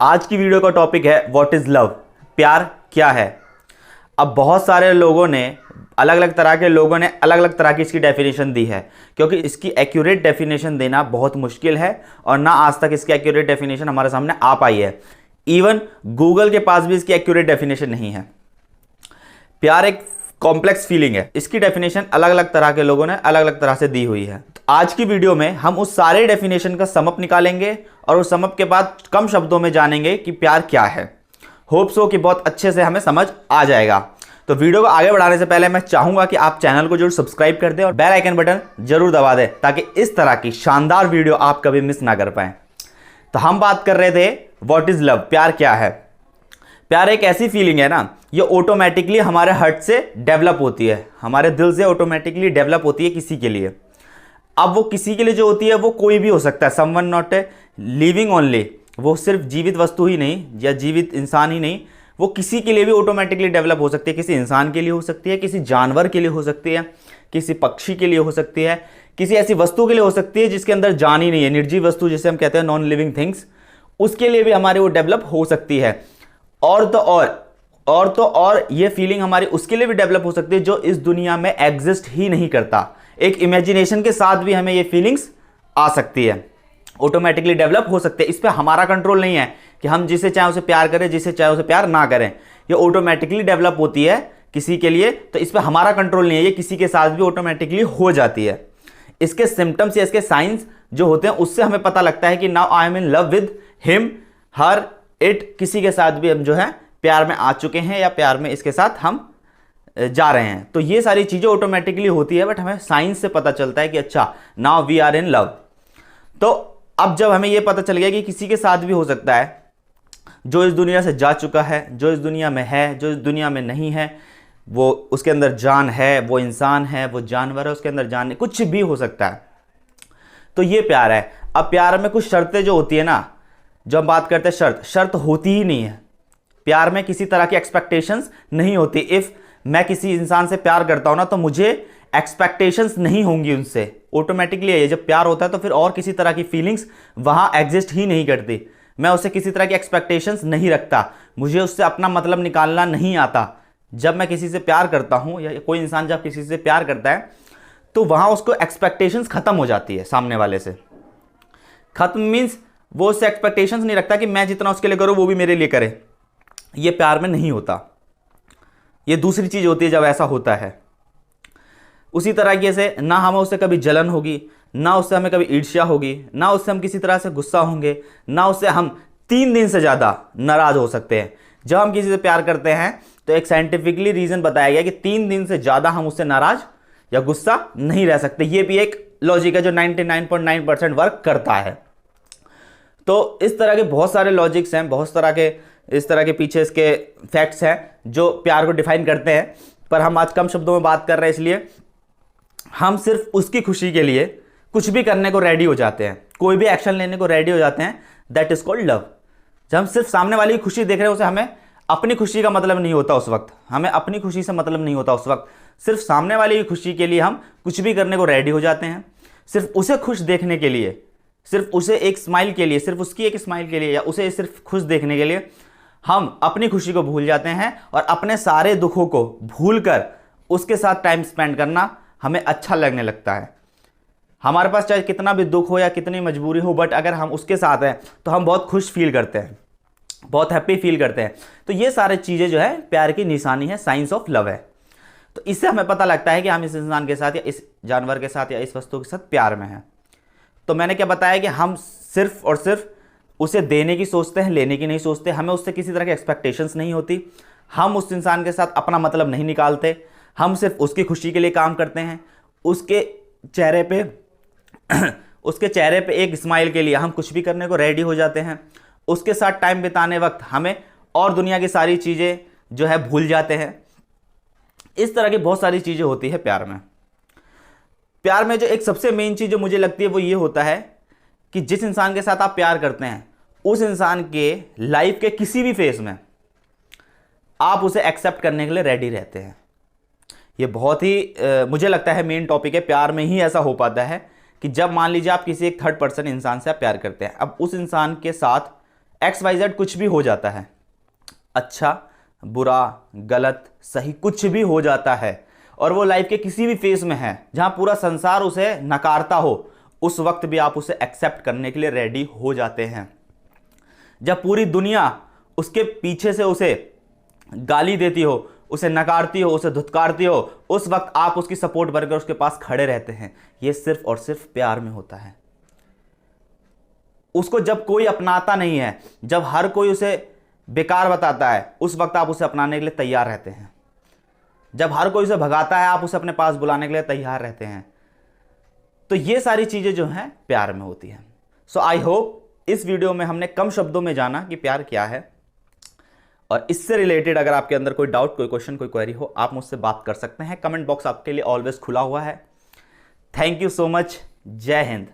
आज की वीडियो का टॉपिक है व्हाट इज लव, प्यार क्या है। अब बहुत सारे लोगों ने अलग अलग तरह की इसकी डेफिनेशन दी है, क्योंकि इसकी एक्यूरेट डेफिनेशन देना बहुत मुश्किल है और ना आज तक इसकी एक्यूरेट डेफिनेशन हमारे सामने आ पाई है। इवन गूगल के पास भी इसकी एक्यूरेट डेफिनेशन नहीं है। प्यार एक कॉम्प्लेक्स फीलिंग है, इसकी डेफिनेशन अलग अलग तरह के लोगों ने अलग अलग तरह से दी हुई है। तो आज की वीडियो में हम उस सारे डेफिनेशन का समअप निकालेंगे और उस समअप के बाद कम शब्दों में जानेंगे कि प्यार क्या है। होप सो कि बहुत अच्छे से हमें समझ आ जाएगा। तो वीडियो को आगे बढ़ाने से पहले मैं चाहूंगा कि आप चैनल को जरूर सब्सक्राइब कर दें और बेल आइकन बटन जरूर दबा दें, ताकि इस तरह की शानदार वीडियो आप कभी मिस ना कर पाएं। तो हम बात कर रहे थे व्हाट इज लव, प्यार क्या है। प्यार एक ऐसी फीलिंग है ना, ये ऑटोमेटिकली हमारे हार्ट से डेवलप होती है, हमारे दिल से ऑटोमेटिकली डेवलप होती है किसी के लिए। अब वो किसी के लिए जो होती है वो कोई भी हो सकता है, someone not a living only, वो सिर्फ जीवित वस्तु ही नहीं या जीवित इंसान ही नहीं, वो किसी के लिए भी ऑटोमेटिकली डेवलप हो सकती है। किसी इंसान के लिए हो सकती है, किसी जानवर के लिए हो सकती है, किसी पक्षी के लिए हो सकती है, किसी ऐसी वस्तु के लिए हो सकती है जिसके अंदर जान ही नहीं है, निर्जीव वस्तु जिसे हम कहते हैं नॉन लिविंग थिंग्स, उसके लिए भी हमारी वो डेवलप हो सकती है। और ये फीलिंग हमारी उसके लिए भी डेवलप हो सकती है जो इस दुनिया में एग्जिस्ट ही नहीं करता। एक इमेजिनेशन के साथ भी हमें ये फीलिंग्स आ सकती है, ऑटोमेटिकली डेवलप हो सकते हैं। इस पे हमारा कंट्रोल नहीं है कि हम जिसे चाहे उसे प्यार करें, जिसे चाहे उसे प्यार ना करें। ये ऑटोमेटिकली डेवलप होती है किसी के लिए, तो इस पे हमारा कंट्रोल नहीं है, ये किसी के साथ भी ऑटोमेटिकली हो जाती है। इसके सिम्टम्स या इसके साइंस जो होते हैं उससे हमें पता लगता है कि now I am in love with him, her, it, किसी के साथ भी हम जो है प्यार में आ चुके हैं या प्यार में इसके साथ हम जा रहे हैं। तो ये सारी चीजें ऑटोमेटिकली होती है, बट हमें साइंस से पता चलता है कि अच्छा now we are in love. तो अब जब हमें यह पता चल गया कि किसी के साथ भी हो सकता है, जो इस दुनिया से जा चुका है, जो इस दुनिया में है, जो इस दुनिया में नहीं है, वो उसके अंदर जान है, वो इंसान है, वो जानवर है, उसके अंदर जान नहीं, कुछ भी हो सकता है। तो ये प्यार है। अब प्यार में कुछ शर्तें जो होती है ना, जो हम बात करते हैं शर्त होती ही नहीं है। प्यार में किसी तरह की एक्सपेक्टेशंस नहीं होती। इफ मैं किसी इंसान से प्यार करता हूं ना, तो मुझे एक्सपेक्टेशंस नहीं होंगी उनसे, ऑटोमेटिकली है। जब प्यार होता है तो फिर और किसी तरह की फीलिंग्स वहां एग्जिस्ट ही नहीं करती। मैं उससे किसी तरह की एक्सपेक्टेशंस नहीं रखता, मुझे उससे अपना मतलब निकालना नहीं आता। जब मैं किसी से प्यार करता हूं या कोई इंसान जब किसी से प्यार करता है तो वहां उसको एक्सपेक्टेशंस खत्म हो जाती है। सामने वाले से खत्म मीन्स वो उससे एक्सपेक्टेशंस नहीं रखता कि मैं जितना उसके लिए करूं वो भी मेरे लिए करे। ये प्यार में नहीं होता, ये दूसरी चीज होती है जब ऐसा होता है। उसी तरीके से ना हमें उससे कभी जलन होगी, ना उससे हमें कभी ईर्ष्या होगी, ना उससे हम किसी तरह से गुस्सा होंगे, ना उससे हम 3 दिन से ज़्यादा नाराज हो सकते हैं। जब हम किसी से प्यार करते हैं तो एक साइंटिफिकली रीज़न बताया गया कि 3 दिन से ज़्यादा हम उससे नाराज या गुस्सा नहीं रह सकते। ये भी एक लॉजिक है जो 99.9% वर्क करता है। तो इस तरह के बहुत सारे लॉजिक्स हैं, बहुत तरह के इस तरह के पीछे इसके फैक्ट्स हैं जो प्यार को डिफाइन करते हैं, पर हम आज कम शब्दों में बात कर रहे हैं, इसलिए हम सिर्फ उसकी खुशी के लिए कुछ भी करने को रेडी हो जाते हैं, कोई भी एक्शन लेने को रेडी हो जाते हैं। That is called love. जब हम सिर्फ सामने वाली की खुशी देख रहे हैं, उसे हमें अपनी खुशी का मतलब नहीं होता उस वक्त, हमें अपनी खुशी से मतलब नहीं होता उस वक्त। सिर्फ सामने वाले की खुशी के लिए हम कुछ भी करने को रेडी हो जाते हैं, सिर्फ उसे खुश देखने के लिए, सिर्फ उसे एक स्माइल के लिए, सिर्फ उसकी एक स्माइल के लिए, या उसे सिर्फ खुश देखने के लिए हम अपनी खुशी को भूल जाते हैं और अपने सारे दुखों को भूलकर उसके साथ टाइम स्पेंड करना हमें अच्छा लगने लगता है। हमारे पास चाहे कितना भी दुख हो या कितनी मजबूरी हो, बट अगर हम उसके साथ हैं तो हम बहुत खुश फील करते हैं, बहुत हैप्पी फील करते हैं। तो ये सारी चीज़ें जो है प्यार की निशानी है, साइंस ऑफ लव है। तो इससे हमें पता लगता है कि हम इस इंसान के साथ या इस जानवर के साथ या इस वस्तु के साथ प्यार में हैं। तो मैंने क्या बताया कि हम सिर्फ और सिर्फ उसे देने की सोचते हैं, लेने की नहीं सोचते। हमें उससे किसी तरह की एक्सपेक्टेशंस नहीं होती, हम उस इंसान के साथ अपना मतलब नहीं निकालते, हम सिर्फ उसकी खुशी के लिए काम करते हैं। उसके चेहरे पे एक स्माइल के लिए हम कुछ भी करने को रेडी हो जाते हैं। उसके साथ टाइम बिताने वक्त हमें और दुनिया की सारी चीज़ें जो है भूल जाते हैं। इस तरह की बहुत सारी चीज़ें होती है प्यार में। प्यार में जो एक सबसे मेन चीज़ जो मुझे लगती है वो ये होता है कि जिस इंसान के साथ आप प्यार करते हैं उस इंसान के लाइफ के किसी भी फेज में आप उसे एक्सेप्ट करने के लिए रेडी रहते हैं। ये बहुत ही मुझे लगता है मेन टॉपिक है। प्यार में ही ऐसा हो पाता है कि जब मान लीजिए आप किसी एक थर्ड पर्सन इंसान से आप प्यार करते हैं, अब उस इंसान के साथ XYZ कुछ भी हो जाता है, अच्छा बुरा गलत सही कुछ भी हो जाता है, और वो लाइफ के किसी भी फेज में है जहां पूरा संसार उसे नकारता हो, उस वक्त भी आप उसे एक्सेप्ट करने के लिए रेडी हो जाते हैं। जब पूरी दुनिया उसके पीछे से उसे गाली देती हो, उसे नकारती हो, उसे धुतकारती हो, उस वक्त आप उसकी सपोर्ट बनकर उसके पास खड़े रहते हैं। यह सिर्फ और सिर्फ प्यार में होता है। उसको जब कोई अपनाता नहीं है, जब हर कोई उसे बेकार बताता है, उस वक्त आप उसे अपनाने के लिए तैयार रहते हैं। जब हर कोई उसे भगाता है, आप उसे अपने पास बुलाने के लिए तैयार रहते हैं। तो ये सारी चीजें जो हैं प्यार में होती हैं। सो आई होप इस वीडियो में हमने कम शब्दों में जाना कि प्यार क्या है, और इससे रिलेटेड अगर आपके अंदर कोई डाउट, कोई क्वेश्चन, कोई क्वेरी हो, आप मुझसे बात कर सकते हैं। कमेंट बॉक्स आपके लिए ऑलवेज खुला हुआ है। Thank you so much. जय हिंद।